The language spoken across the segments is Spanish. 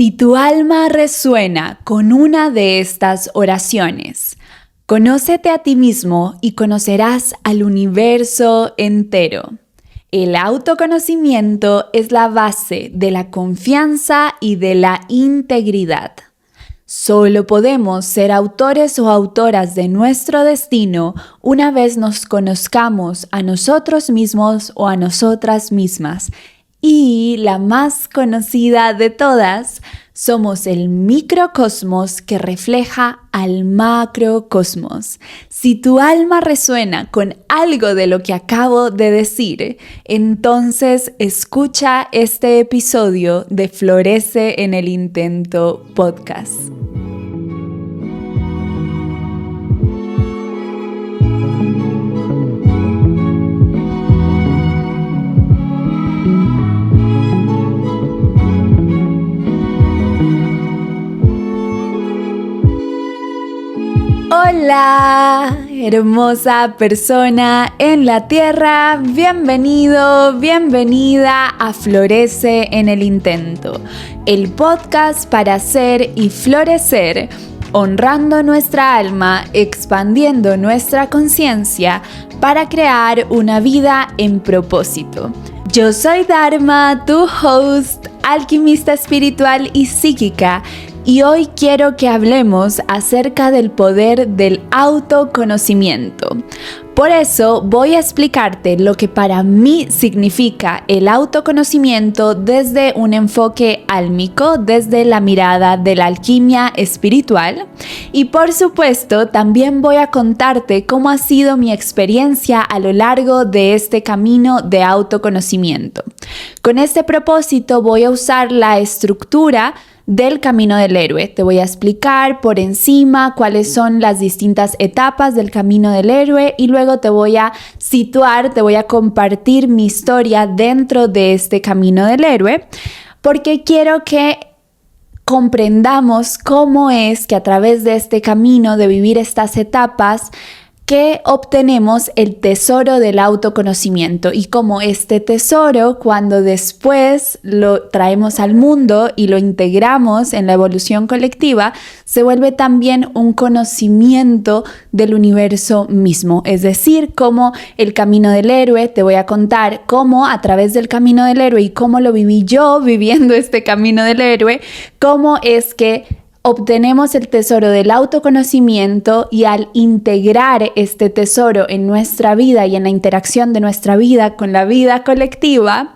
Si tu alma resuena con una de estas oraciones, conócete a ti mismo y conocerás al universo entero. El autoconocimiento es la base de la confianza y de la integridad. Solo podemos ser autores o autoras de nuestro destino una vez nos conozcamos a nosotros mismos o a nosotras mismas. Y la más conocida de todas, somos el microcosmos que refleja al macrocosmos. Si tu alma resuena con algo de lo que acabo de decir, entonces escucha este episodio de Florece en el Intento podcast. Hola, hermosa persona en la tierra, bienvenido, bienvenida a Florece en el Intento, el podcast para ser y florecer, honrando nuestra alma, expandiendo nuestra conciencia para crear una vida en propósito. Yo soy Dharma, tu host, alquimista espiritual y psíquica, y hoy quiero que hablemos acerca del poder del autoconocimiento. Por eso voy a explicarte lo que para mí significa el autoconocimiento desde un enfoque álmico, desde la mirada de la alquimia espiritual. Y por supuesto, también voy a contarte cómo ha sido mi experiencia a lo largo de este camino de autoconocimiento. Con este propósito voy a usar la estructura del camino del héroe. Te voy a explicar por encima cuáles son las distintas etapas del camino del héroe y luego te voy a situar, te voy a compartir mi historia dentro de este camino del héroe, porque quiero que comprendamos cómo es que a través de este camino de vivir estas etapas que obtenemos el tesoro del autoconocimiento y cómo este tesoro, cuando después lo traemos al mundo y lo integramos en la evolución colectiva, se vuelve también un conocimiento del universo mismo. Es decir, cómo el camino del héroe, te voy a contar cómo a través del camino del héroe y cómo lo viví yo viviendo este camino del héroe, cómo es que obtenemos el tesoro del autoconocimiento y al integrar este tesoro en nuestra vida y en la interacción de nuestra vida con la vida colectiva,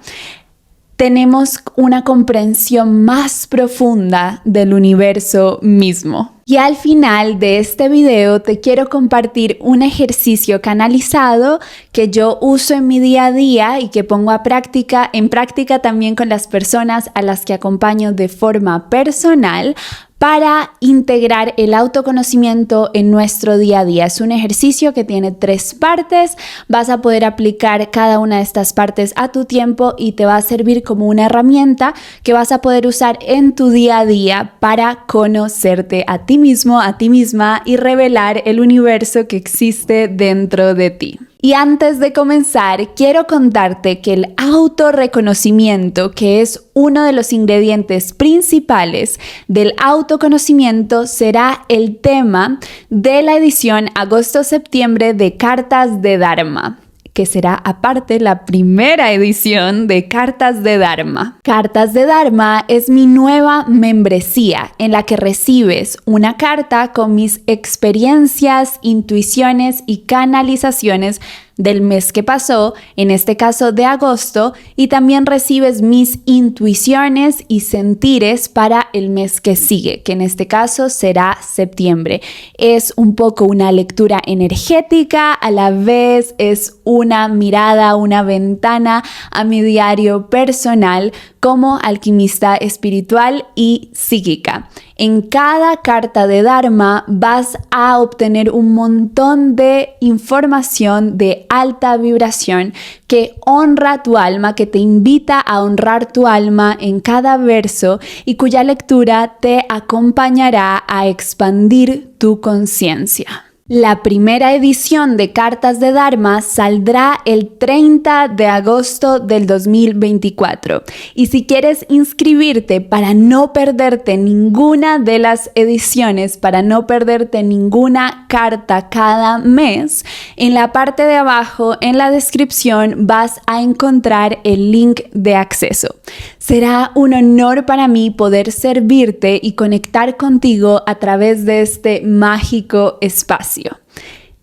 tenemos una comprensión más profunda del universo mismo. Y al final de este video te quiero compartir un ejercicio canalizado que yo uso en mi día a día y que pongo en práctica también con las personas a las que acompaño de forma personal para integrar el autoconocimiento en nuestro día a día. Es un ejercicio que tiene 3 partes. Vas a poder aplicar cada una de estas partes a tu tiempo y te va a servir como una herramienta que vas a poder usar en tu día a día para conocerte a ti mismo, a ti misma y revelar el universo que existe dentro de ti. Y antes de comenzar, quiero contarte que el autorreconocimiento, que es uno de los ingredientes principales del autoconocimiento, será el tema de la edición agosto-septiembre de Cartas de Dharma, que será aparte la primera edición de Cartas de Dharma. Cartas de Dharma es mi nueva membresía en la que recibes una carta con mis experiencias, intuiciones y canalizaciones del mes que pasó, en este caso de agosto, y también recibes mis intuiciones y sentires para el mes que sigue, que en este caso será septiembre. Es un poco una lectura energética, a la vez es una mirada, una ventana a mi diario personal como alquimista espiritual y psíquica. En cada carta de Dharma vas a obtener un montón de información de alta vibración que honra tu alma, que te invita a honrar tu alma en cada verso y cuya lectura te acompañará a expandir tu conciencia. La primera edición de Cartas de Dharma saldrá el 30 de agosto del 2024. Y si quieres inscribirte para no perderte ninguna de las ediciones, para no perderte ninguna carta cada mes, en la parte de abajo, en la descripción, vas a encontrar el link de acceso. Será un honor para mí poder servirte y conectar contigo a través de este mágico espacio.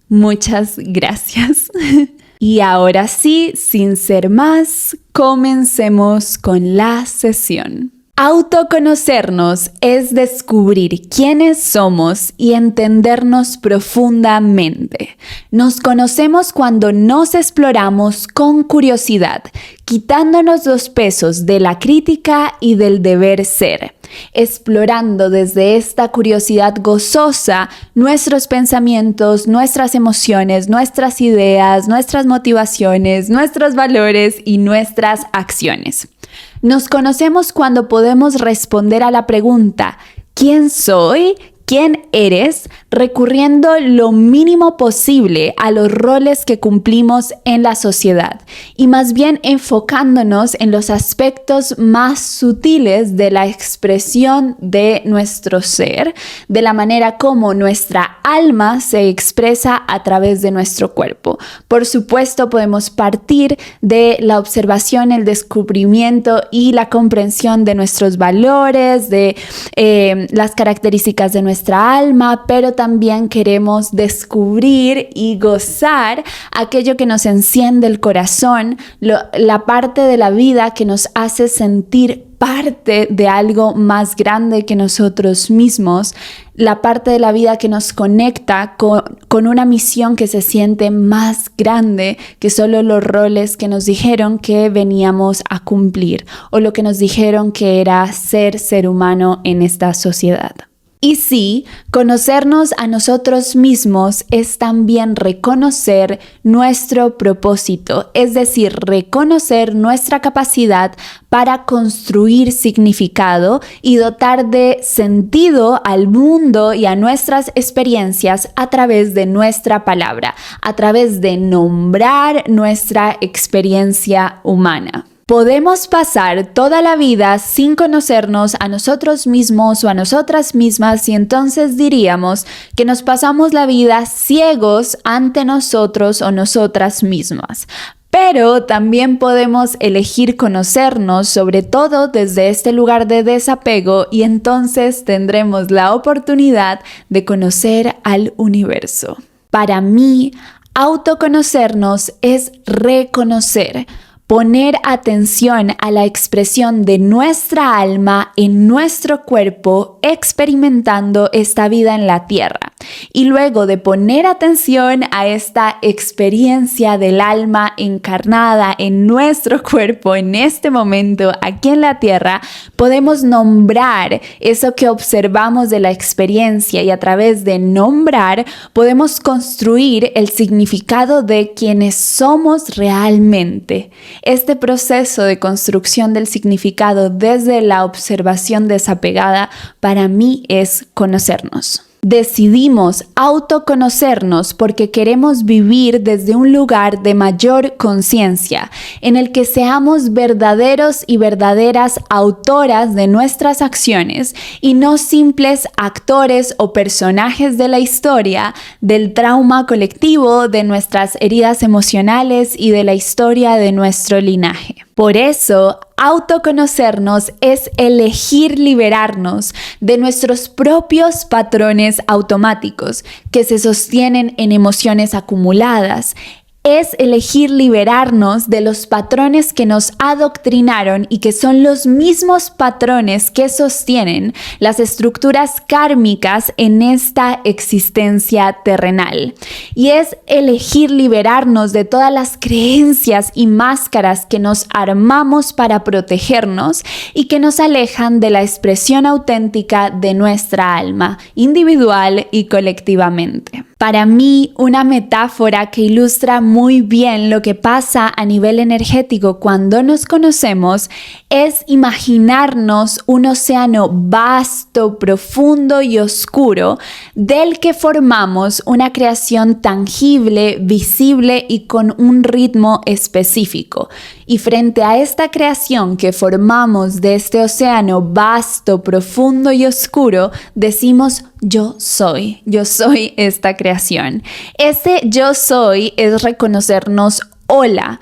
Muchas gracias. Y ahora sí, sin ser más, comencemos con la sesión. Autoconocernos es descubrir quiénes somos y entendernos profundamente. Nos conocemos cuando nos exploramos con curiosidad, quitándonos los pesos de la crítica y del deber ser, explorando desde esta curiosidad gozosa nuestros pensamientos, nuestras emociones, nuestras ideas, nuestras motivaciones, nuestros valores y nuestras acciones. Nos conocemos cuando podemos responder a la pregunta ¿quién soy? ¿Quién eres? Recurriendo lo mínimo posible a los roles que cumplimos en la sociedad y más bien enfocándonos en los aspectos más sutiles de la expresión de nuestro ser, de la manera como nuestra alma se expresa a través de nuestro cuerpo. Por supuesto, podemos partir de la observación, el descubrimiento y la comprensión de nuestros valores, de las características de nuestra alma, pero también queremos descubrir y gozar aquello que nos enciende el corazón, la parte de la vida que nos hace sentir parte de algo más grande que nosotros mismos, la parte de la vida que nos conecta con una misión que se siente más grande que solo los roles que nos dijeron que veníamos a cumplir o lo que nos dijeron que era ser humano en esta sociedad. Y sí, conocernos a nosotros mismos es también reconocer nuestro propósito, es decir, reconocer nuestra capacidad para construir significado y dotar de sentido al mundo y a nuestras experiencias a través de nuestra palabra, a través de nombrar nuestra experiencia humana. Podemos pasar toda la vida sin conocernos a nosotros mismos o a nosotras mismas y entonces diríamos que nos pasamos la vida ciegos ante nosotros o nosotras mismas. Pero también podemos elegir conocernos, sobre todo desde este lugar de desapego, y entonces tendremos la oportunidad de conocer al universo. Para mí, autoconocernos es reconocer, poner atención a la expresión de nuestra alma en nuestro cuerpo experimentando esta vida en la tierra. Y luego de poner atención a esta experiencia del alma encarnada en nuestro cuerpo en este momento aquí en la tierra, podemos nombrar eso que observamos de la experiencia y a través de nombrar podemos construir el significado de quienes somos realmente. Este proceso de construcción del significado desde la observación desapegada para mí es conocernos. Decidimos autoconocernos porque queremos vivir desde un lugar de mayor conciencia, en el que seamos verdaderos y verdaderas autoras de nuestras acciones y no simples actores o personajes de la historia, del trauma colectivo, de nuestras heridas emocionales y de la historia de nuestro linaje. Por eso, autoconocernos es elegir liberarnos de nuestros propios patrones automáticos que se sostienen en emociones acumuladas. Es elegir liberarnos de los patrones que nos adoctrinaron y que son los mismos patrones que sostienen las estructuras kármicas en esta existencia terrenal. Y es elegir liberarnos de todas las creencias y máscaras que nos armamos para protegernos y que nos alejan de la expresión auténtica de nuestra alma, individual y colectivamente. Para mí, una metáfora que ilustra muy bien lo que pasa a nivel energético cuando nos conocemos es imaginarnos un océano vasto, profundo y oscuro del que formamos una creación tangible, visible y con un ritmo específico. Y frente a esta creación que formamos de este océano vasto, profundo y oscuro, decimos yo soy esta creación. Ese yo soy es reconocernos ola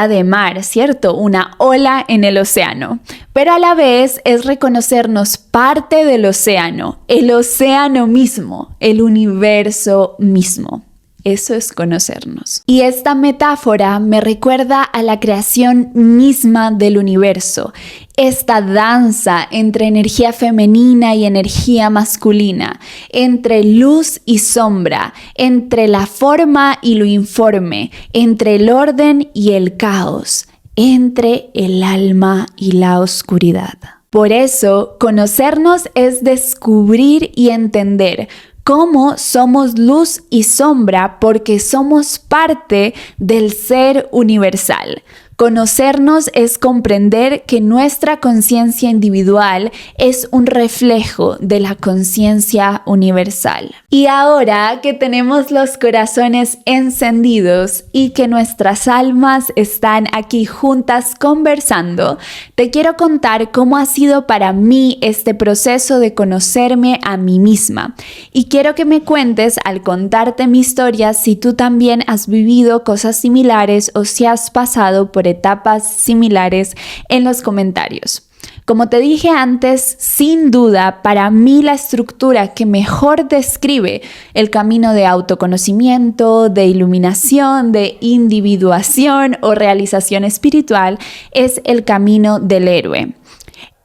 de mar, ¿cierto? Una ola en el océano. Pero a la vez es reconocernos parte del océano, el océano mismo, el universo mismo. Eso es conocernos. Y esta metáfora me recuerda a la creación misma del universo, esta danza entre energía femenina y energía masculina, entre luz y sombra, entre la forma y lo informe, entre el orden y el caos, entre el alma y la oscuridad. Por eso, conocernos es descubrir y entender cómo somos luz y sombra porque somos parte del ser universal. Conocernos es comprender que nuestra conciencia individual es un reflejo de la conciencia universal. Y ahora que tenemos los corazones encendidos y que nuestras almas están aquí juntas conversando, te quiero contar cómo ha sido para mí este proceso de conocerme a mí misma. Y quiero que me cuentes al contarte mi historia si tú también has vivido cosas similares o si has pasado por etapas similares en los comentarios. Como te dije antes, sin duda, para mí la estructura que mejor describe el camino de autoconocimiento, de iluminación, de individuación o realización espiritual es el camino del héroe.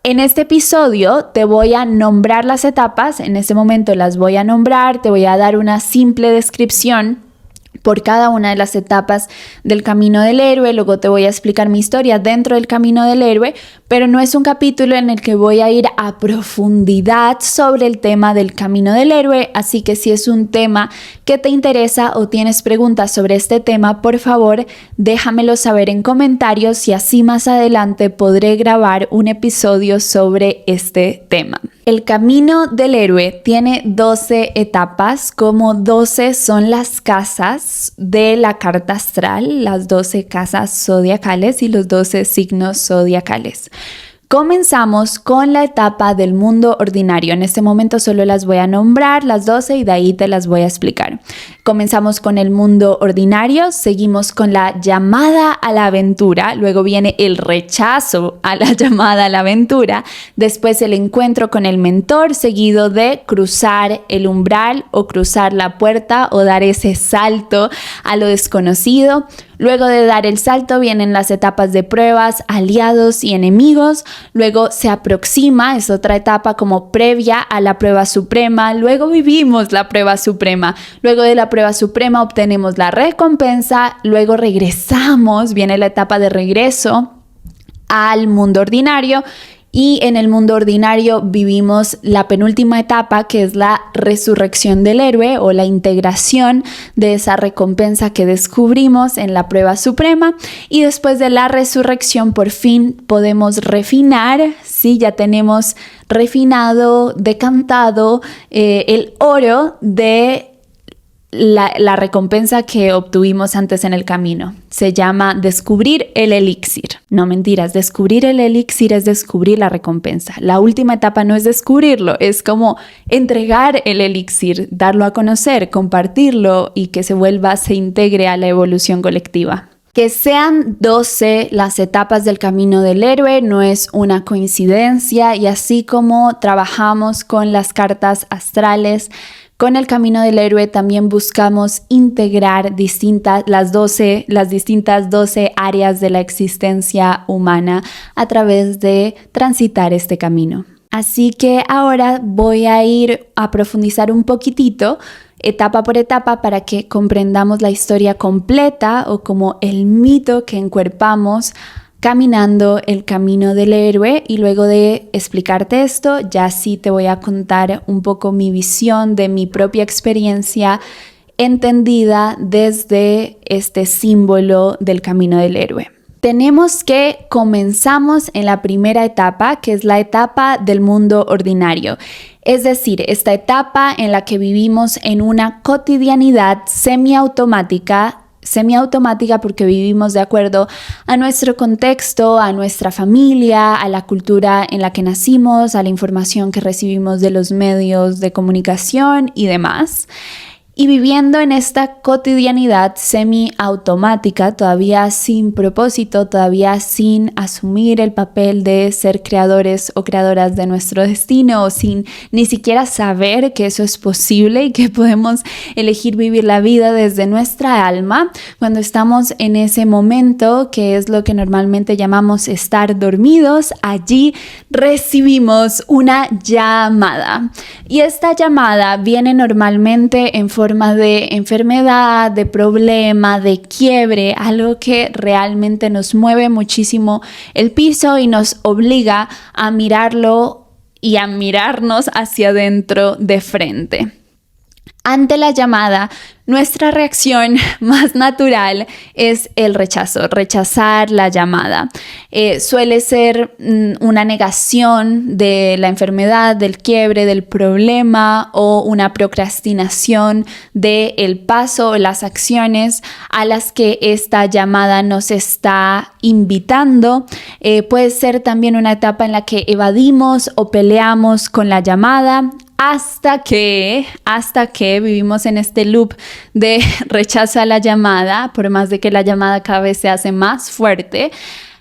En este episodio te voy a nombrar las etapas, en este momento las voy a nombrar, te voy a dar una simple descripción por cada una de las etapas del camino del héroe. Luego te voy a explicar mi historia dentro del camino del héroe, pero no es un capítulo en el que voy a ir a profundidad sobre el tema del camino del héroe, así que si es un tema que te interesa o tienes preguntas sobre este tema, por favor déjamelo saber en comentarios y así más adelante podré grabar un episodio sobre este tema. El camino del héroe tiene 12 etapas, como 12 son las casas de la carta astral, las 12 casas zodiacales y los 12 signos zodiacales. Comenzamos con la etapa del mundo ordinario. En este momento solo las voy a nombrar, las 12, y de ahí te las voy a explicar. Comenzamos con el mundo ordinario, seguimos con la llamada a la aventura, luego viene el rechazo a la llamada a la aventura, después el encuentro con el mentor, seguido de cruzar el umbral o cruzar la puerta o dar ese salto a lo desconocido. Luego de dar el salto vienen las etapas de pruebas, aliados y enemigos. Luego se aproxima, es otra etapa como previa a la prueba suprema. Luego vivimos la prueba suprema. Luego de la prueba suprema obtenemos la recompensa. Luego regresamos, viene la etapa de regreso al mundo ordinario. Y en el mundo ordinario vivimos la penúltima etapa, que es la resurrección del héroe o la integración de esa recompensa que descubrimos en la prueba suprema. Y después de la resurrección por fin podemos refinar, ¿sí? Ya tenemos refinado, decantado el oro de la recompensa que obtuvimos antes en el camino. Se llama descubrir el elixir. No mentiras, descubrir el elixir es descubrir la recompensa. La última etapa no es descubrirlo, es como entregar el elixir, darlo a conocer, compartirlo y que se integre a la evolución colectiva. Que sean 12 las etapas del camino del héroe no es una coincidencia, y así como trabajamos con las cartas astrales, con el camino del héroe también buscamos integrar las distintas 12 áreas de la existencia humana a través de transitar este camino. Así que ahora voy a ir a profundizar un poquitito, etapa por etapa, para que comprendamos la historia completa o como el mito que encuerpamos caminando el camino del héroe. Y luego de explicarte esto, ya sí te voy a contar un poco mi visión de mi propia experiencia entendida desde este símbolo del camino del héroe. Tenemos que comenzamos en la primera etapa, que es la etapa del mundo ordinario. Es decir, esta etapa en la que vivimos en una cotidianidad semiautomática porque vivimos de acuerdo a nuestro contexto, a nuestra familia, a la cultura en la que nacimos, a la información que recibimos de los medios de comunicación y demás. Y viviendo en esta cotidianidad semiautomática, todavía sin propósito, todavía sin asumir el papel de ser creadores o creadoras de nuestro destino, o sin ni siquiera saber que eso es posible y que podemos elegir vivir la vida desde nuestra alma, cuando estamos en ese momento que es lo que normalmente llamamos estar dormidos, allí recibimos una llamada. Y esta llamada viene normalmente en forma de enfermedad, de problema, de quiebre, algo que realmente nos mueve muchísimo el piso y nos obliga a mirarlo y a mirarnos hacia adentro de frente. Ante la llamada, nuestra reacción más natural es el rechazo, rechazar la llamada. Suele ser una negación de la enfermedad, del quiebre, del problema, o una procrastinación del paso o las acciones a las que esta llamada nos está invitando. Puede ser también una etapa en la que evadimos o peleamos con la llamada, hasta que vivimos en este loop de rechazo a la llamada, por más de que la llamada cada vez se hace más fuerte.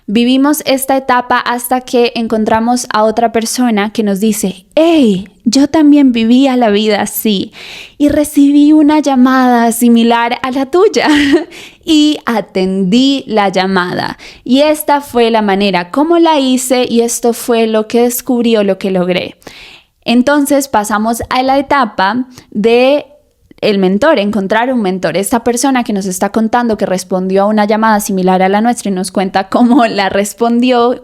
Vivimos esta etapa hasta que encontramos a otra persona que nos dice: ¡Hey! Yo también vivía la vida así y recibí una llamada similar a la tuya y atendí la llamada. Y esta fue la manera como la hice y esto fue lo que descubrí o lo que logré. Entonces pasamos a la etapa de el mentor, encontrar un mentor. Esta persona que nos está contando que respondió a una llamada similar a la nuestra y nos cuenta cómo respondió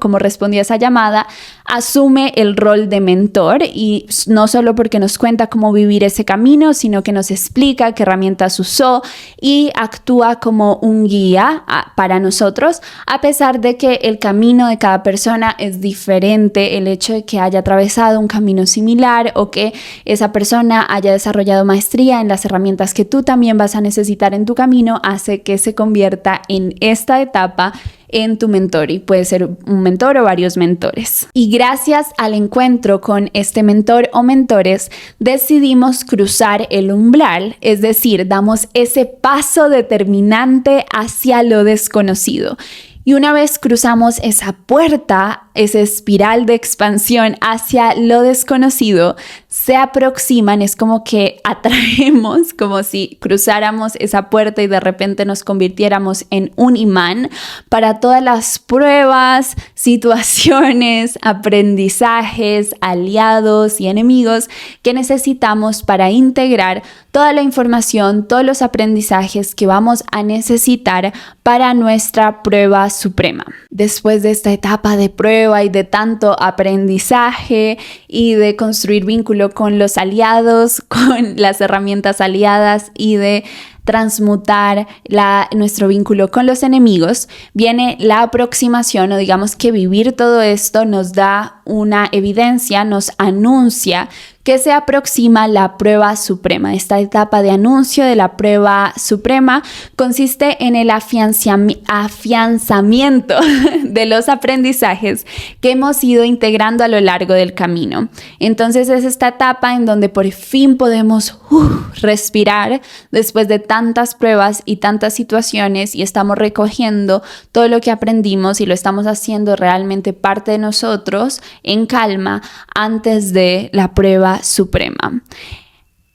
esa llamada, asume el rol de mentor, y no solo porque nos cuenta cómo vivir ese camino, sino que nos explica qué herramientas usó y actúa como un guía para nosotros, a pesar de que el camino de cada persona es diferente. El hecho de que haya atravesado un camino similar o que esa persona haya desarrollado maestría en las herramientas que tú también vas a necesitar en tu camino hace que se convierta en esta etapa en tu mentor, y puede ser un mentor o varios mentores. Y gracias al encuentro con este mentor o mentores decidimos cruzar el umbral, es decir, damos ese paso determinante hacia lo desconocido. Y una vez cruzamos esa puerta, esa espiral de expansión hacia lo desconocido, se aproximan, es como que atraemos, como si cruzáramos esa puerta y de repente nos convirtiéramos en un imán para todas las pruebas, situaciones, aprendizajes, aliados y enemigos que necesitamos para integrar toda la información, todos los aprendizajes que vamos a necesitar para nuestra prueba suprema. Después de esta etapa de prueba y de tanto aprendizaje y de construir vínculo con los aliados, con las herramientas aliadas y de transmutar nuestro vínculo con los enemigos, viene la aproximación, o digamos que vivir todo esto nos da una evidencia, nos anuncia que se aproxima la prueba suprema. Esta etapa de anuncio de la prueba suprema consiste en el afianzamiento de los aprendizajes que hemos ido integrando a lo largo del camino. Entonces es esta etapa en donde por fin podemos respirar después de tantas pruebas y tantas situaciones, y estamos recogiendo todo lo que aprendimos y lo estamos haciendo realmente parte de nosotros en calma antes de la prueba suprema.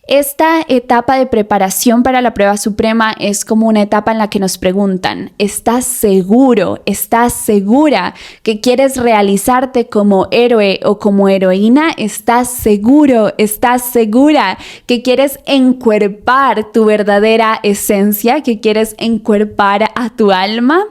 Esta etapa de preparación para la prueba suprema es como una etapa en la que nos preguntan: ¿estás seguro, estás segura que quieres realizarte como héroe o como heroína? ¿Estás seguro, estás segura que quieres encuerpar tu verdadera esencia, que quieres encuerpar a tu alma?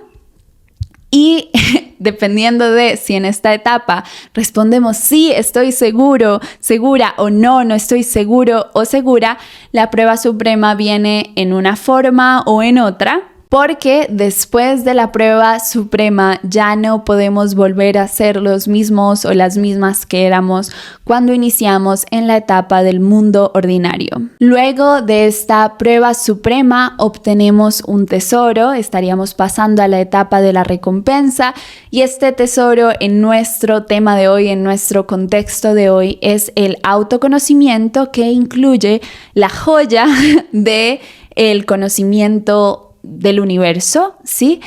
Y dependiendo de si en esta etapa respondemos sí, estoy seguro, segura, o no, no estoy seguro o segura, la prueba suprema viene en una forma o en otra. Porque después de la prueba suprema ya no podemos volver a ser los mismos o las mismas que éramos cuando iniciamos en la etapa del mundo ordinario. Luego de esta prueba suprema obtenemos un tesoro, estaríamos pasando a la etapa de la recompensa, y este tesoro en nuestro tema de hoy, en nuestro contexto de hoy, es el autoconocimiento, que incluye la joya de el conocimiento del universo, ¿sí?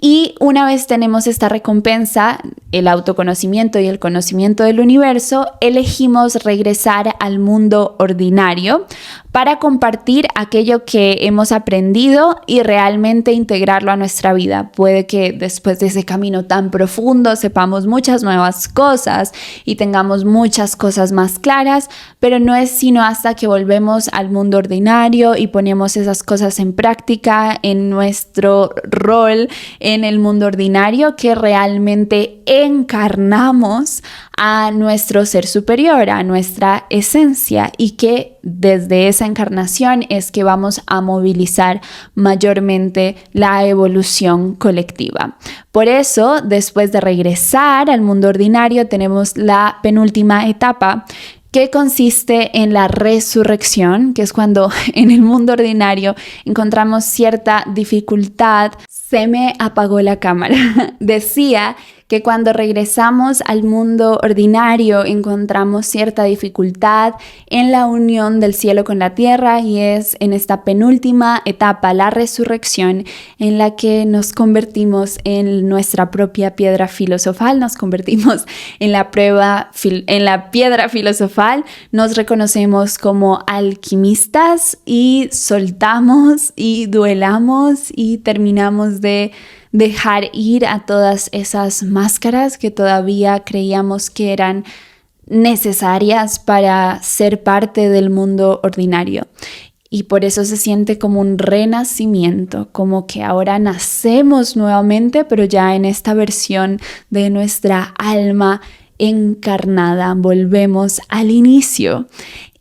Y una vez tenemos esta recompensa, el autoconocimiento y el conocimiento del universo, elegimos regresar al mundo ordinario para compartir aquello que hemos aprendido y realmente integrarlo a nuestra vida. Puede que después de ese camino tan profundo sepamos muchas nuevas cosas y tengamos muchas cosas más claras, pero no es sino hasta que volvemos al mundo ordinario y ponemos esas cosas en práctica en nuestro rol en el mundo ordinario que realmente encarnamos a nuestro ser superior, a nuestra esencia, y que desde esa encarnación es que vamos a movilizar mayormente la evolución colectiva. Por eso, después de regresar al mundo ordinario, tenemos la penúltima etapa, que consiste en la resurrección, que es cuando en el mundo ordinario encontramos cierta dificultad. Se me apagó la cámara. Decía que cuando regresamos al mundo ordinario encontramos cierta dificultad en la unión del cielo con la tierra, y es en esta penúltima etapa, la resurrección, en la que nos convertimos en nuestra propia piedra filosofal, nos convertimos en la piedra filosofal, nos reconocemos como alquimistas y soltamos y duelamos y terminamos de dejar ir a todas esas máscaras que todavía creíamos que eran necesarias para ser parte del mundo ordinario. Y por eso se siente como un renacimiento, como que ahora nacemos nuevamente, pero ya en esta versión de nuestra alma encarnada. Volvemos al inicio.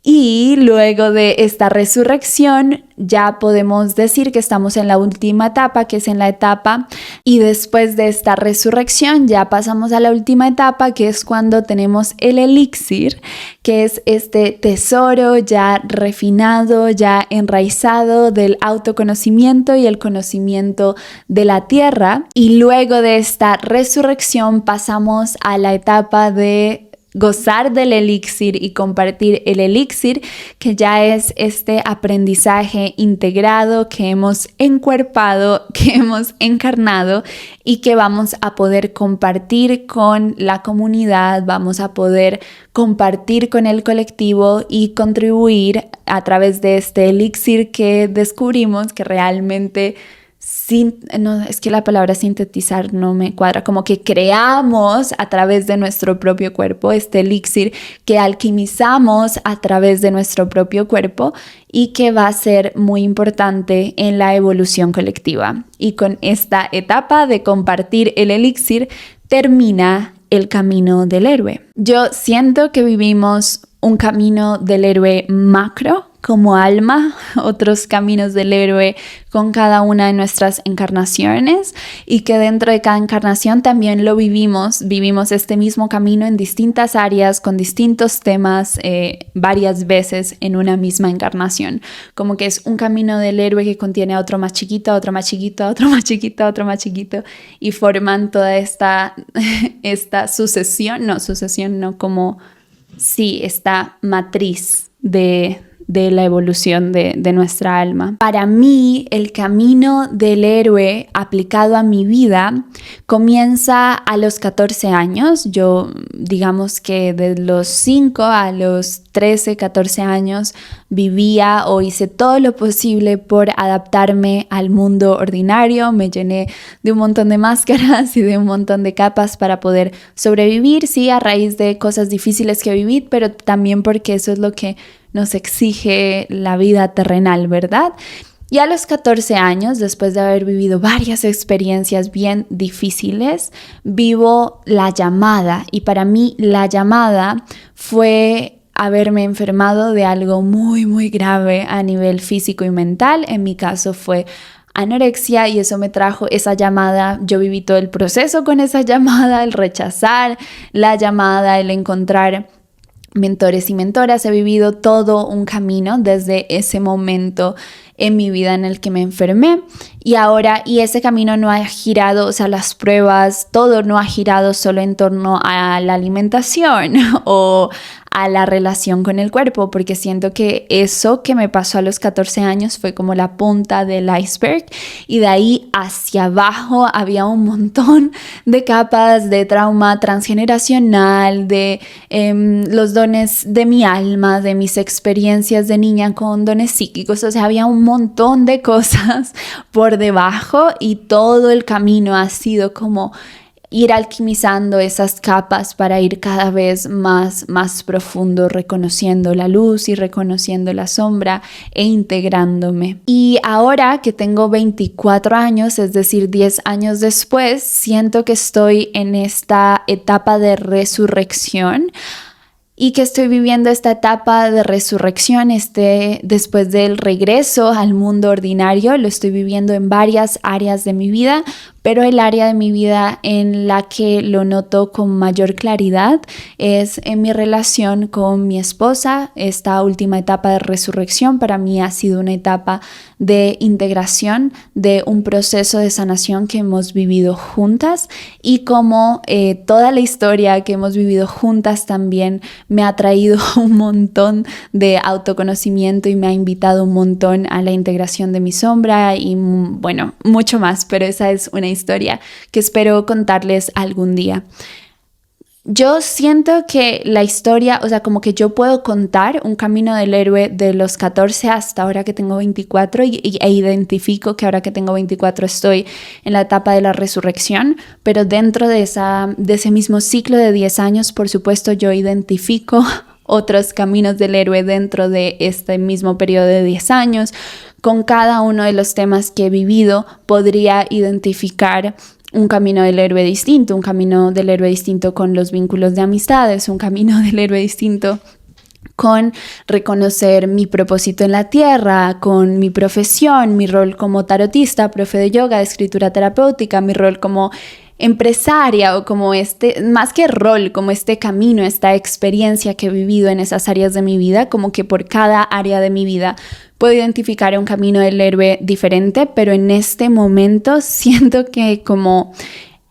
Y luego de esta resurrección ya podemos decir que estamos en la última etapa, que es en la etapa, y después de esta resurrección ya pasamos a la última etapa, que es cuando tenemos el elixir, que es este tesoro ya refinado, ya enraizado del autoconocimiento y el conocimiento de la tierra. Y luego de esta resurrección pasamos a la etapa de gozar del elixir y compartir el elixir, que ya es este aprendizaje integrado que hemos encuerpado, que hemos encarnado y que vamos a poder compartir con la comunidad, vamos a poder compartir con el colectivo y contribuir a través de este elixir que descubrimos que realmente no, es que la palabra sintetizar no me cuadra, como que creamos a través de nuestro propio cuerpo este elixir que alquimizamos a través de nuestro propio cuerpo y que va a ser muy importante en la evolución colectiva. Y con esta etapa de compartir el elixir termina el camino del héroe. Yo siento que vivimos un camino del héroe macro como alma, otros caminos del héroe con cada una de nuestras encarnaciones, y que dentro de cada encarnación también lo vivimos este mismo camino en distintas áreas, con distintos temas, varias veces en una misma encarnación. Como que es un camino del héroe que contiene a otro más chiquito, a otro más chiquito, a otro más chiquito, a otro más chiquito, y forman toda esta esta matriz de la evolución de nuestra alma. Para mí, el camino del héroe aplicado a mi vida comienza a los 14 años. Yo, digamos que de los 5 a los 13, 14 años vivía o hice todo lo posible por adaptarme al mundo ordinario. Me llené de un montón de máscaras y de un montón de capas para poder sobrevivir, sí, a raíz de cosas difíciles que viví, pero también porque eso es lo que nos exige la vida terrenal, ¿verdad? Y a los 14 años, después de haber vivido varias experiencias bien difíciles, vivo la llamada. Y para mí la llamada fue haberme enfermado de algo muy, muy grave a nivel físico y mental. En mi caso fue anorexia y eso me trajo esa llamada. Yo viví todo el proceso con esa llamada, el rechazar la llamada, el encontrar mentores y mentoras. He vivido todo un camino desde ese momento en mi vida en el que me enfermé y ese camino no ha girado, o sea, las pruebas, todo no ha girado solo en torno a la alimentación o a la relación con el cuerpo, porque siento que eso que me pasó a los 14 años fue como la punta del iceberg y de ahí hacia abajo había un montón de capas de trauma transgeneracional, de los dones de mi alma, de mis experiencias de niña con dones psíquicos, o sea, había un montón de cosas por debajo y todo el camino ha sido como ir alquimizando esas capas para ir cada vez más profundo, reconociendo la luz y reconociendo la sombra e integrándome. Y ahora que tengo 24 años, es decir, 10 años después, siento que estoy en esta etapa de resurrección y que estoy viviendo esta etapa de resurrección después del regreso al mundo ordinario. Lo estoy viviendo en varias áreas de mi vida, pero el área de mi vida en la que lo noto con mayor claridad es en mi relación con mi esposa. Esta última etapa de resurrección para mí ha sido una etapa de integración, de un proceso de sanación que hemos vivido juntas y como toda la historia que hemos vivido juntas también me ha traído un montón de autoconocimiento y me ha invitado un montón a la integración de mi sombra y bueno, mucho más, pero esa es una historia que espero contarles algún día. Yo siento que la historia, o sea, como que yo puedo contar un camino del héroe de los 14 hasta ahora que tengo 24 e identifico que ahora que tengo 24 estoy en la etapa de la resurrección, pero dentro de ese mismo ciclo de 10 años, por supuesto, yo identifico otros caminos del héroe dentro de este mismo periodo de 10 años. Con cada uno de los temas que he vivido podría identificar un camino del héroe distinto, un camino del héroe distinto con los vínculos de amistades, un camino del héroe distinto con reconocer mi propósito en la tierra, con mi profesión, mi rol como tarotista, profe de yoga, de escritura terapéutica, mi rol como empresaria o como más que rol, como este camino, esta experiencia que he vivido en esas áreas de mi vida, como que por cada área de mi vida puedo identificar un camino del héroe diferente, pero en este momento siento que como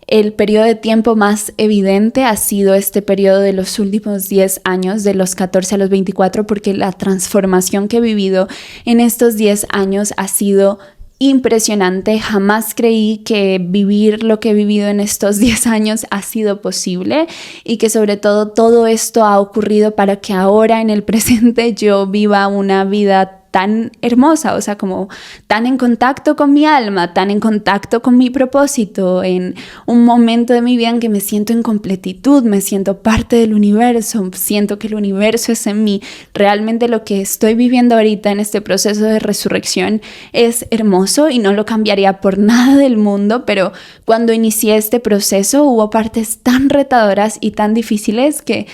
el periodo de tiempo más evidente ha sido este periodo de los últimos 10 años, de los 14 a los 24, porque la transformación que he vivido en estos 10 años ha sido impresionante. Jamás creí que vivir lo que he vivido en estos 10 años ha sido posible y que sobre todo esto ha ocurrido para que ahora en el presente yo viva una vida tan hermosa, o sea, como tan en contacto con mi alma, tan en contacto con mi propósito, en un momento de mi vida en que me siento en completitud, me siento parte del universo, siento que el universo es en mí. Realmente lo que estoy viviendo ahorita en este proceso de resurrección es hermoso y no lo cambiaría por nada del mundo, pero cuando inicié este proceso hubo partes tan retadoras y tan difíciles que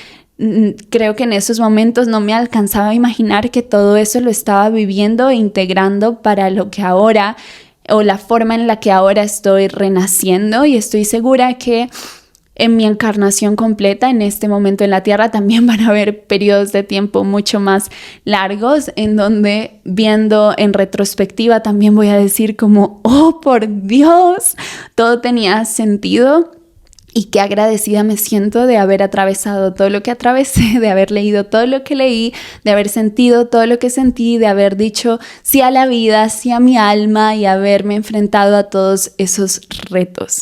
creo que en esos momentos no me alcanzaba a imaginar que todo eso lo estaba viviendo e integrando para lo que ahora, o la forma en la que ahora estoy renaciendo, y estoy segura que en mi encarnación completa, en este momento en la Tierra, también van a haber periodos de tiempo mucho más largos en donde, viendo en retrospectiva, también voy a decir como, oh, por Dios, todo tenía sentido. Y qué agradecida me siento de haber atravesado todo lo que atravesé, de haber leído todo lo que leí, de haber sentido todo lo que sentí, de haber dicho sí a la vida, sí a mi alma y haberme enfrentado a todos esos retos.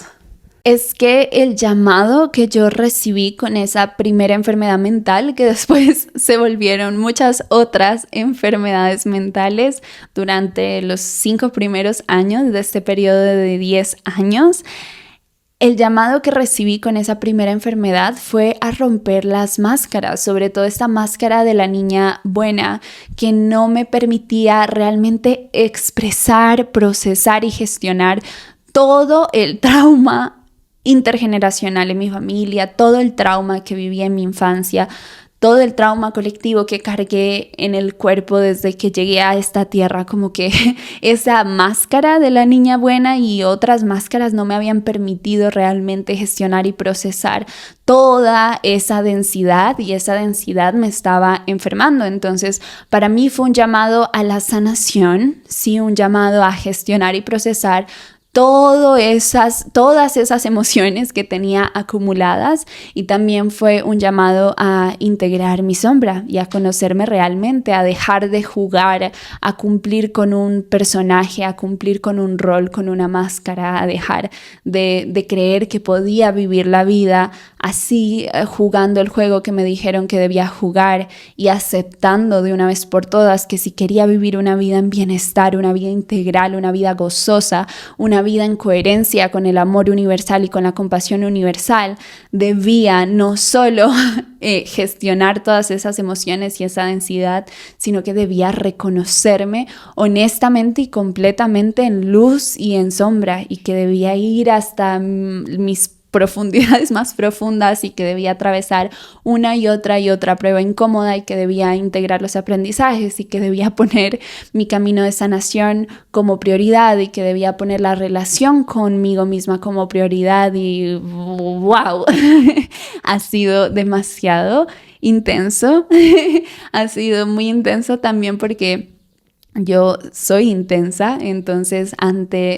Es que el llamado que yo recibí con esa primera enfermedad mental, que después se volvieron muchas otras enfermedades mentales durante los 5 primeros años de este periodo de 10 años, El llamado que recibí con esa primera enfermedad fue a romper las máscaras, sobre todo esta máscara de la niña buena que no me permitía realmente expresar, procesar y gestionar todo el trauma intergeneracional en mi familia, todo el trauma que viví en mi infancia, todo el trauma colectivo que cargué en el cuerpo desde que llegué a esta tierra, como que esa máscara de la niña buena y otras máscaras no me habían permitido realmente gestionar y procesar toda esa densidad, y esa densidad me estaba enfermando. Entonces, para mí fue un llamado a la sanación, sí, un llamado a gestionar y procesar todas esas emociones que tenía acumuladas, y también fue un llamado a integrar mi sombra y a conocerme realmente, a dejar de jugar, a cumplir con un personaje, a cumplir con un rol, con una máscara, a dejar de creer que podía vivir la vida así, jugando el juego que me dijeron que debía jugar, y aceptando de una vez por todas que si quería vivir una vida en bienestar, una vida integral, una vida gozosa, una vida en coherencia con el amor universal y con la compasión universal, debía no solo gestionar todas esas emociones y esa densidad, sino que debía reconocerme honestamente y completamente en luz y en sombra, y que debía ir hasta mis profundidades más profundas, y que debía atravesar una y otra prueba incómoda, y que debía integrar los aprendizajes, y que debía poner mi camino de sanación como prioridad, y que debía poner la relación conmigo misma como prioridad. Y wow, ha sido demasiado intenso. Ha sido muy intenso también porque yo soy intensa, entonces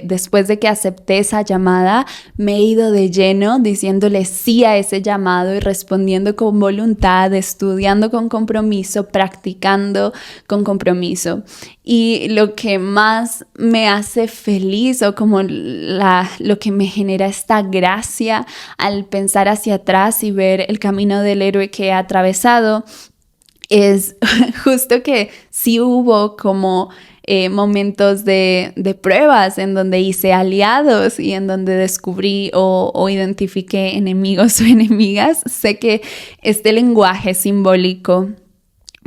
después de que acepté esa llamada, me he ido de lleno diciéndole sí a ese llamado y respondiendo con voluntad, estudiando con compromiso, practicando con compromiso. Y lo que más me hace feliz, o como lo que me genera esta gracia al pensar hacia atrás y ver el camino del héroe que he atravesado, es justo que sí hubo como momentos de pruebas en donde hice aliados y en donde descubrí o identifiqué enemigos o enemigas. Sé que este lenguaje simbólico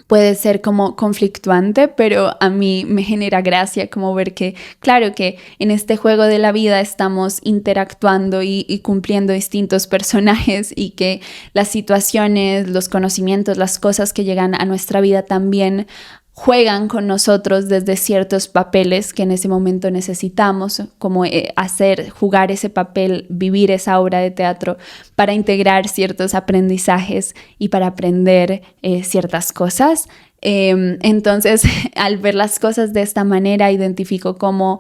puede ser como conflictuante, pero a mí me genera gracia como ver que, claro, que en este juego de la vida estamos interactuando y cumpliendo distintos personajes, y que las situaciones, los conocimientos, las cosas que llegan a nuestra vida también juegan con nosotros desde ciertos papeles que en ese momento necesitamos, como jugar ese papel, vivir esa obra de teatro para integrar ciertos aprendizajes y para aprender ciertas cosas. Entonces, al ver las cosas de esta manera, identifico como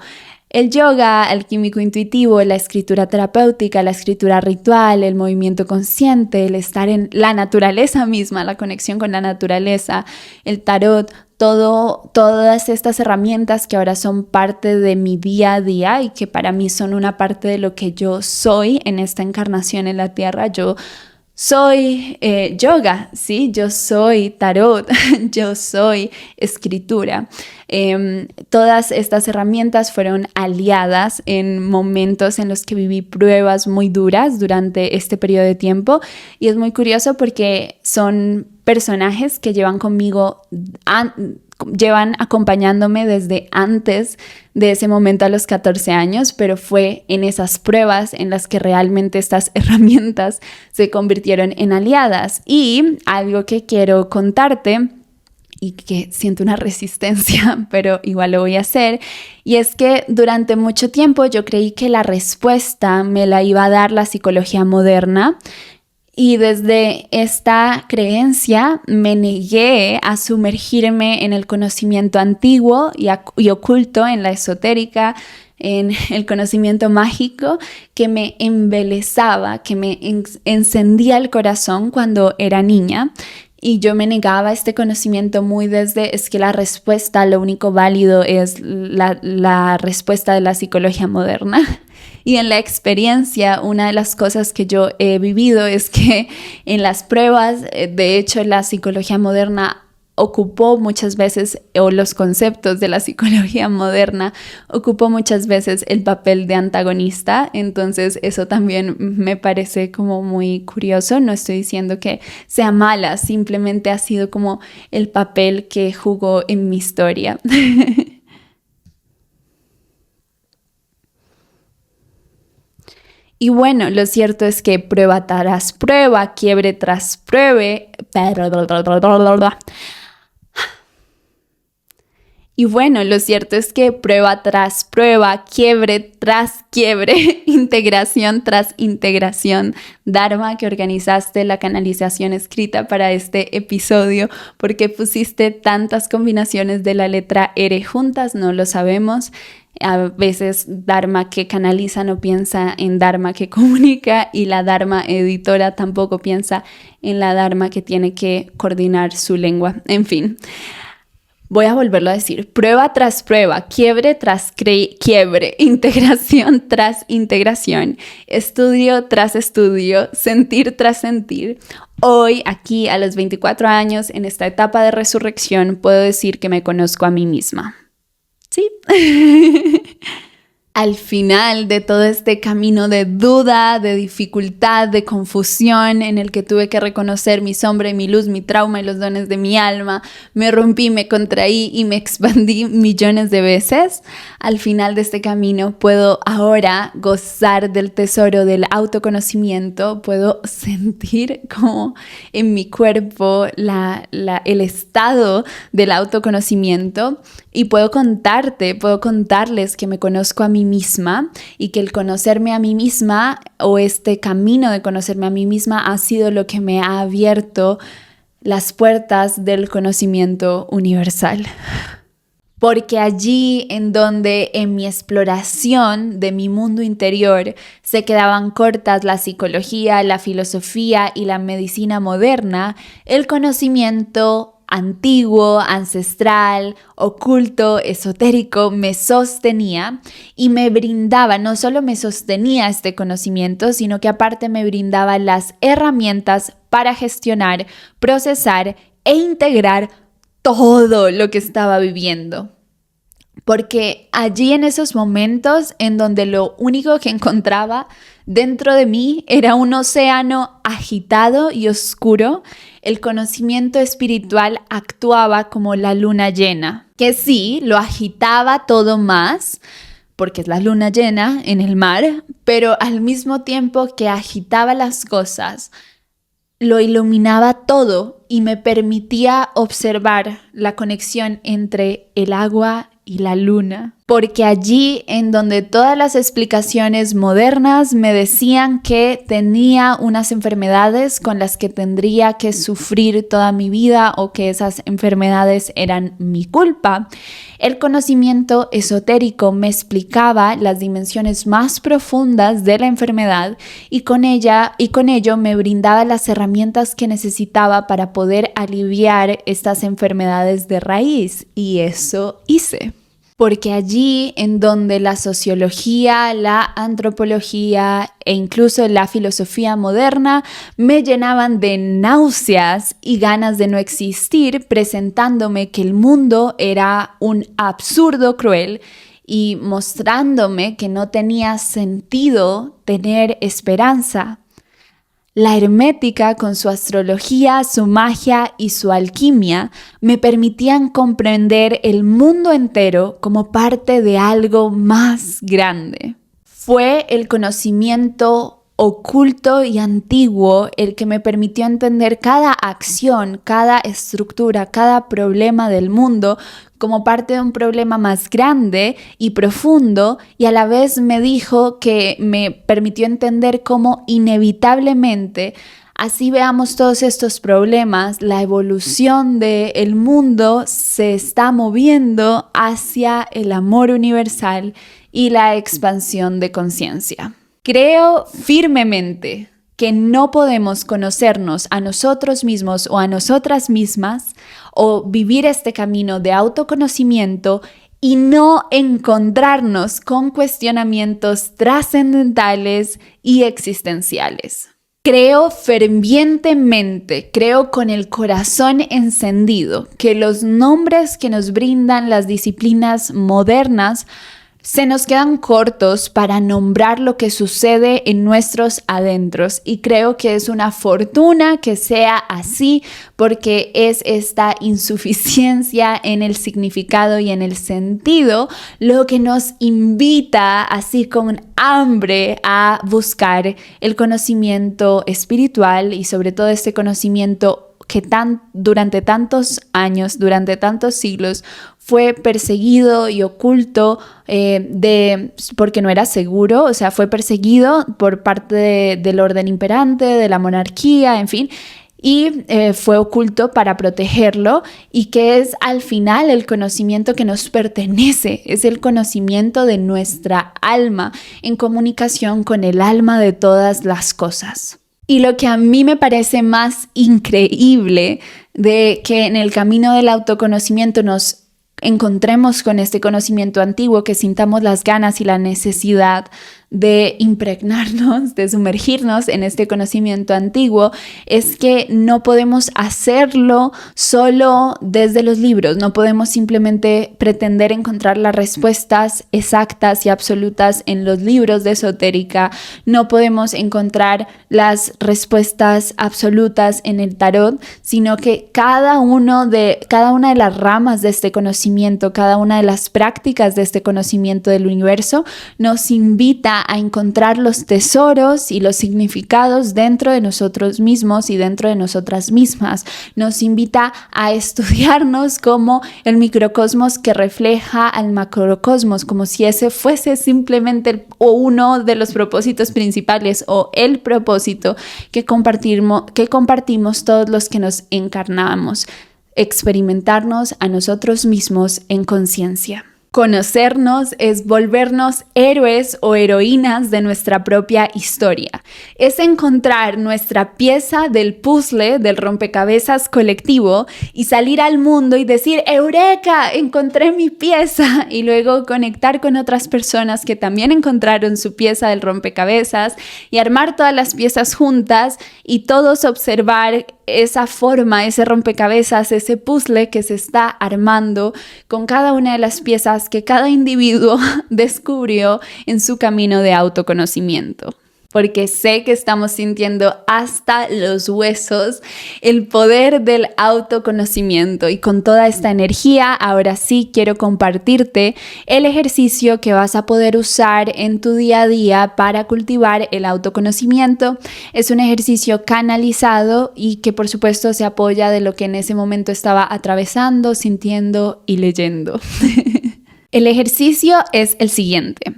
el yoga, el químico intuitivo, la escritura terapéutica, la escritura ritual, el movimiento consciente, el estar en la naturaleza misma, la conexión con la naturaleza, el tarot, todas estas herramientas que ahora son parte de mi día a día y que para mí son una parte de lo que yo soy en esta encarnación en la tierra. Yo soy yoga, ¿sí? Yo soy tarot, yo soy escritura. Todas estas herramientas fueron aliadas en momentos en los que viví pruebas muy duras durante este periodo de tiempo, y es muy curioso porque son personajes que llevan conmigo, llevan acompañándome desde antes de ese momento a los 14 años, pero fue en esas pruebas en las que realmente estas herramientas se convirtieron en aliadas. Y algo que quiero contarte y que siento una resistencia, pero igual lo voy a hacer, y es que durante mucho tiempo yo creí que la respuesta me la iba a dar la psicología moderna. Y desde esta creencia me negué a sumergirme en el conocimiento antiguo y oculto, en la esotérica, en el conocimiento mágico que me embelezaba, que me encendía el corazón cuando era niña. Y yo me negaba a este conocimiento muy desde, es que la respuesta, lo único válido es la respuesta de la psicología moderna. Y en la experiencia, una de las cosas que yo he vivido es que en las pruebas, de hecho, la psicología moderna ocupó muchas veces, o los conceptos de la psicología moderna, ocupó muchas veces el papel de antagonista. Entonces eso también me parece como muy curioso. No estoy diciendo que sea mala, simplemente ha sido como el papel que jugó en mi historia. Y bueno, lo cierto es que prueba tras prueba, quiebre tras prueba. Y bueno, lo cierto es que prueba tras prueba, quiebre tras quiebre, integración tras integración, Dharma, que organizaste la canalización escrita para este episodio, porque pusiste tantas combinaciones de la letra R juntas, no lo sabemos. A veces Dharma que canaliza no piensa en Dharma que comunica, y la Dharma editora tampoco piensa en la Dharma que tiene que coordinar su lengua. En fin, voy a volverlo a decir: prueba tras prueba, quiebre tras quiebre, integración tras integración, estudio tras estudio, sentir tras sentir. Hoy, aquí a los 24 años, en esta etapa de resurrección, puedo decir que me conozco a mí misma. Sí. Al final de todo este camino de duda, de dificultad, de confusión, en el que tuve que reconocer mi sombra y mi luz, mi trauma y los dones de mi alma, me rompí, me contraí y me expandí millones de veces. Al final de este camino puedo ahora gozar del tesoro del autoconocimiento, puedo sentir como en mi cuerpo el estado del autoconocimiento, y puedo contarles que me conozco a mí misma, y que el conocerme a mí misma, o este camino de conocerme a mí misma, ha sido lo que me ha abierto las puertas del conocimiento universal. Porque allí en donde en mi exploración de mi mundo interior se quedaban cortas la psicología, la filosofía y la medicina moderna, el conocimiento antiguo, ancestral, oculto, esotérico me sostenía y me brindaba, no solo me sostenía este conocimiento, sino que aparte me brindaba las herramientas para gestionar, procesar e integrar todo lo que estaba viviendo. Porque allí, en esos momentos en donde lo único que encontraba dentro de mí era un océano agitado y oscuro, el conocimiento espiritual actuaba como la luna llena, que sí, lo agitaba todo más, porque es la luna llena en el mar, pero al mismo tiempo que agitaba las cosas, lo iluminaba todo y me permitía observar la conexión entre el agua y la luna. Porque allí en donde todas las explicaciones modernas me decían que tenía unas enfermedades con las que tendría que sufrir toda mi vida, o que esas enfermedades eran mi culpa, el conocimiento esotérico me explicaba las dimensiones más profundas de la enfermedad, y con ello me brindaba las herramientas que necesitaba para poder aliviar estas enfermedades de raíz, y eso hice. Porque allí en donde la sociología, la antropología e incluso la filosofía moderna me llenaban de náuseas y ganas de no existir, presentándome que el mundo era un absurdo cruel y mostrándome que no tenía sentido tener esperanza, la hermética, con su astrología, su magia y su alquimia, me permitían comprender el mundo entero como parte de algo más grande. Fue el conocimiento oculto y antiguo el que me permitió entender cada acción, cada estructura, cada problema del mundo como parte de un problema más grande y profundo, y a la vez me dijo que me permitió entender cómo inevitablemente, así veamos todos estos problemas, la evolución del mundo se está moviendo hacia el amor universal y la expansión de conciencia. Creo firmemente que no podemos conocernos a nosotros mismos o a nosotras mismas, o vivir este camino de autoconocimiento, y no encontrarnos con cuestionamientos trascendentales y existenciales. Creo fervientemente, creo con el corazón encendido que los nombres que nos brindan las disciplinas modernas se nos quedan cortos para nombrar lo que sucede en nuestros adentros, y creo que es una fortuna que sea así, porque es esta insuficiencia en el significado y en el sentido lo que nos invita así con hambre a buscar el conocimiento espiritual, y sobre todo este conocimiento que durante tantos años, durante tantos siglos, fue perseguido y oculto porque no era seguro, o sea, fue perseguido por parte del orden imperante, de la monarquía, en fin, y fue oculto para protegerlo, y que es al final el conocimiento que nos pertenece, es el conocimiento de nuestra alma en comunicación con el alma de todas las cosas. Y lo que a mí me parece más increíble de que en el camino del autoconocimiento nos encontremos con este conocimiento antiguo, que sintamos las ganas y la necesidad de impregnarnos, de sumergirnos en este conocimiento antiguo, es que no podemos hacerlo solo desde los libros, no podemos simplemente pretender encontrar las respuestas exactas y absolutas en los libros de esotérica, no podemos encontrar las respuestas absolutas en el tarot, sino que cada una de las ramas de este conocimiento, cada una de las prácticas de este conocimiento del universo nos invita a encontrar los tesoros y los significados dentro de nosotros mismos y dentro de nosotras mismas. Nos invita a estudiarnos como el microcosmos que refleja al macrocosmos, como si ese fuese simplemente uno de los propósitos principales o el propósito que compartimos todos los que nos encarnamos: experimentarnos a nosotros mismos en conciencia. Conocernos es volvernos héroes o heroínas de nuestra propia historia. Es encontrar nuestra pieza del puzzle, del rompecabezas colectivo, y salir al mundo y decir: ¡Eureka! Encontré mi pieza. Y luego conectar con otras personas que también encontraron su pieza del rompecabezas y armar todas las piezas juntas, y todos observar esa forma, ese rompecabezas, ese puzzle que se está armando con cada una de las piezas que cada individuo descubrió en su camino de autoconocimiento. Porque sé que estamos sintiendo hasta los huesos el poder del autoconocimiento, y con toda esta energía, ahora sí quiero compartirte el ejercicio que vas a poder usar en tu día a día para cultivar el autoconocimiento. Es un ejercicio canalizado y que por supuesto se apoya de lo que en ese momento estaba atravesando, sintiendo y leyendo. El ejercicio es el siguiente.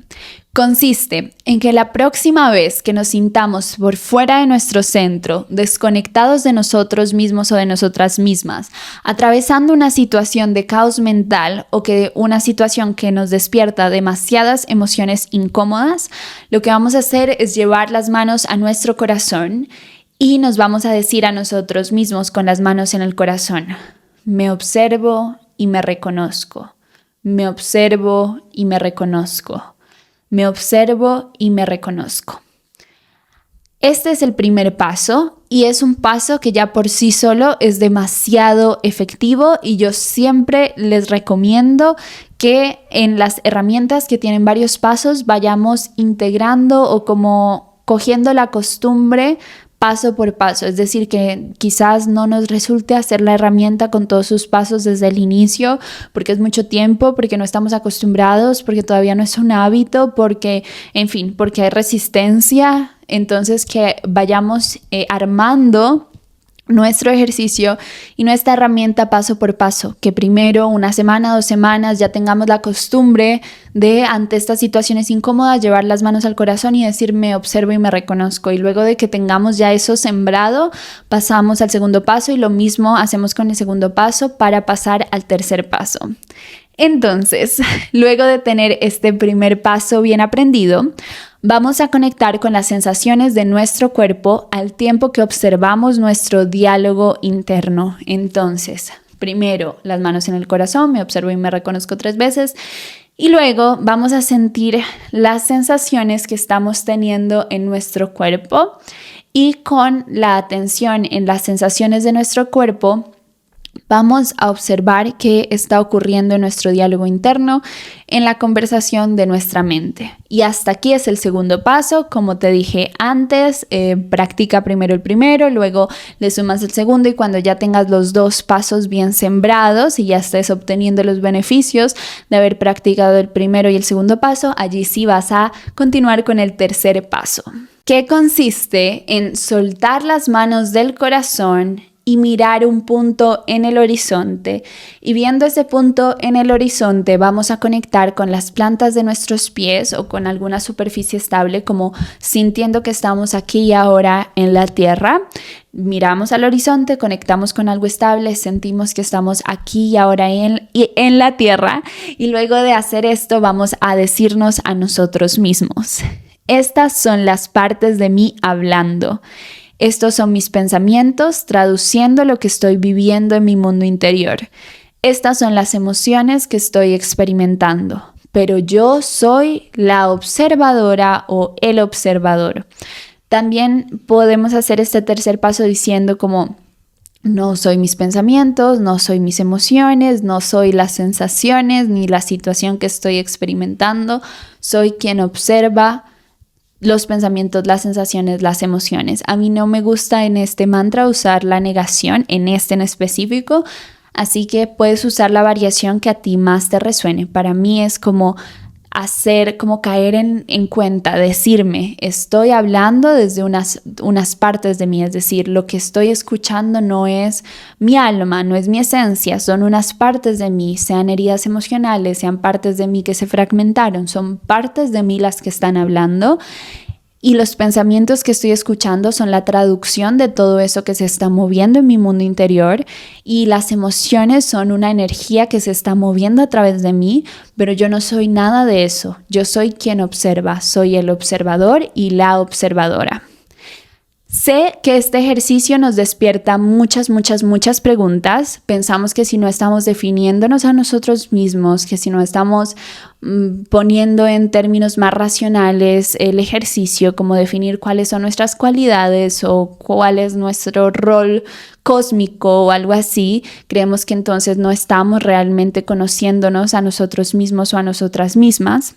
Consiste en que la próxima vez que nos sintamos por fuera de nuestro centro, desconectados de nosotros mismos o de nosotras mismas, atravesando una situación de caos mental o una situación que nos despierta demasiadas emociones incómodas, lo que vamos a hacer es llevar las manos a nuestro corazón y nos vamos a decir a nosotros mismos con las manos en el corazón: me observo y me reconozco. Me observo y me reconozco. Me observo y me reconozco. Este es el primer paso, y es un paso que ya por sí solo es demasiado efectivo, y yo siempre les recomiendo que en las herramientas que tienen varios pasos vayamos integrando o como cogiendo la costumbre paso por paso, es decir, que quizás no nos resulte hacer la herramienta con todos sus pasos desde el inicio, porque es mucho tiempo, porque no estamos acostumbrados, porque todavía no es un hábito, porque, en fin, porque hay resistencia. Entonces, que vayamos armando nuestro ejercicio y nuestra herramienta paso por paso, que primero 1 semana, 2 semanas ya tengamos la costumbre de, ante estas situaciones incómodas, llevar las manos al corazón y decir: me observo y me reconozco. Y luego de que tengamos ya eso sembrado, pasamos al segundo paso, y lo mismo hacemos con el segundo paso para pasar al tercer paso. Entonces, luego de tener este primer paso bien aprendido, vamos a conectar con las sensaciones de nuestro cuerpo al tiempo que observamos nuestro diálogo interno. Entonces, primero las manos en el corazón, me observo y me reconozco 3 veces, y luego vamos a sentir las sensaciones que estamos teniendo en nuestro cuerpo. y con la atención en las sensaciones de nuestro cuerpo, vamos a observar qué está ocurriendo en nuestro diálogo interno, en la conversación de nuestra mente. Y hasta aquí es el segundo paso. Como te dije antes, practica primero el primero, luego le sumas el segundo y cuando ya tengas los 2 pasos bien sembrados y ya estés obteniendo los beneficios de haber practicado el primero y el segundo paso, allí sí vas a continuar con el tercer paso, que consiste en soltar las manos del corazón y mirar un punto en el horizonte, y viendo ese punto en el horizonte vamos a conectar con las plantas de nuestros pies o con alguna superficie estable, como sintiendo que estamos aquí y ahora en la tierra. Miramos al horizonte, conectamos con algo estable, sentimos que estamos aquí y ahora en la tierra, y luego de hacer esto vamos a decirnos a nosotros mismos: estas son las partes de mí hablando. Estos son mis pensamientos traduciendo lo que estoy viviendo en mi mundo interior. Estas son las emociones que estoy experimentando, pero yo soy la observadora o el observador. También podemos hacer este tercer paso diciendo como: no soy mis pensamientos, no soy mis emociones, no soy las sensaciones ni la situación que estoy experimentando, soy quien observa los pensamientos, las sensaciones, las emociones. A mí no me gusta en este mantra usar la negación, en este en específico, así que puedes usar la variación que a ti más te resuene. Para mí es como caer en cuenta, decirme: estoy hablando desde unas partes de mí, es decir, lo que estoy escuchando no es mi alma, no es mi esencia, son unas partes de mí, sean heridas emocionales, sean partes de mí que se fragmentaron, son partes de mí las que están hablando. Y los pensamientos que estoy escuchando son la traducción de todo eso que se está moviendo en mi mundo interior, y las emociones son una energía que se está moviendo a través de mí, pero yo no soy nada de eso. Yo soy quien observa, soy el observador y la observadora. Sé que este ejercicio nos despierta muchas preguntas. Pensamos que si no estamos definiéndonos a nosotros mismos, que si no estamos poniendo en términos más racionales el ejercicio, como definir cuáles son nuestras cualidades o cuál es nuestro rol cósmico o algo así, creemos que entonces no estamos realmente conociéndonos a nosotros mismos o a nosotras mismas.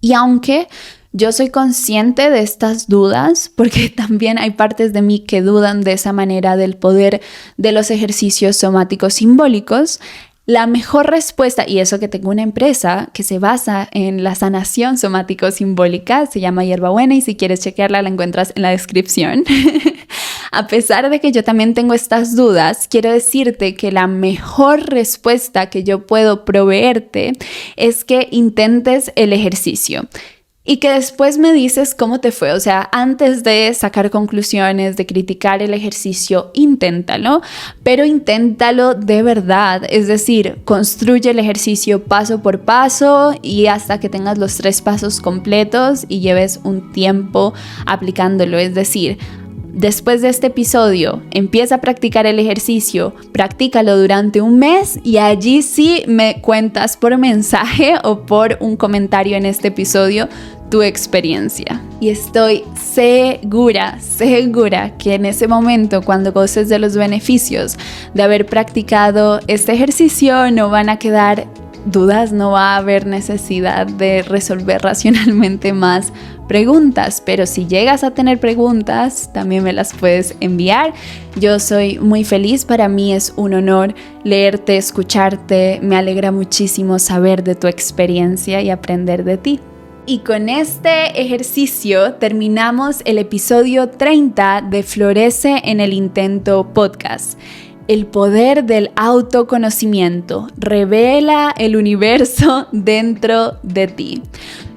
Y aunque yo soy consciente de estas dudas, porque también hay partes de mí que dudan de esa manera del poder de los ejercicios somáticos simbólicos, la mejor respuesta, y eso que tengo una empresa que se basa en la sanación somático-simbólica, se llama Hierbabuena, y si quieres chequearla la encuentras en la descripción. A pesar de que yo también tengo estas dudas, quiero decirte que la mejor respuesta que yo puedo proveerte es que intentes el ejercicio. Y que después me dices cómo te fue. O sea, antes de sacar conclusiones, de criticar el ejercicio, inténtalo, pero inténtalo de verdad. Es decir, construye el ejercicio paso por paso y hasta que tengas los 3 pasos completos y lleves un tiempo aplicándolo. Es decir, después de este episodio, empieza a practicar el ejercicio, practícalo durante un mes y allí sí me cuentas por mensaje o por un comentario en este episodio tu experiencia. Y estoy segura que en ese momento, cuando goces de los beneficios de haber practicado este ejercicio, no van a quedar dudas, no va a haber necesidad de resolver racionalmente más preguntas, pero si llegas a tener preguntas, también me las puedes enviar. Yo soy muy feliz, para mí es un honor leerte, escucharte, me alegra muchísimo saber de tu experiencia y aprender de ti. Y con este ejercicio terminamos el episodio 30 de Florece en el Intento Podcast. El poder del autoconocimiento revela el universo dentro de ti.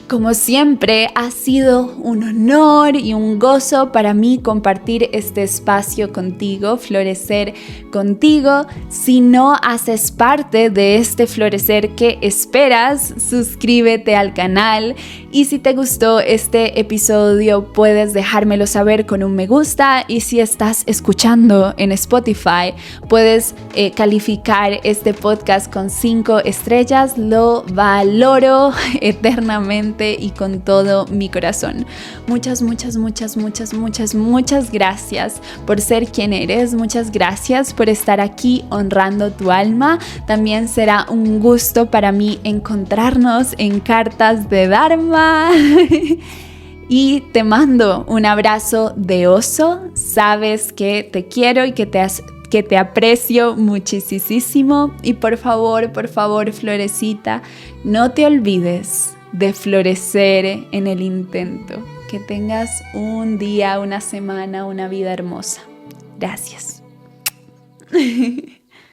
Como siempre, ha sido un honor y un gozo para mí compartir este espacio contigo, florecer contigo. Si no haces parte de este florecer que esperas, suscríbete al canal. Y si te gustó este episodio, puedes dejármelo saber con un me gusta. Y si estás escuchando en Spotify, puedes calificar este podcast con 5 estrellas. Lo valoro eternamente. mente y con todo mi corazón. Muchas gracias por ser quien eres. Muchas gracias por estar aquí honrando tu alma. También será un gusto para mí encontrarnos en Cartas de Dharma. Y te mando un abrazo de oso. Sabes que te quiero y que te aprecio muchísimo. Y por favor, Florecita, no te olvides de florecer en el intento. Que tengas un día, una semana, una vida hermosa. Gracias.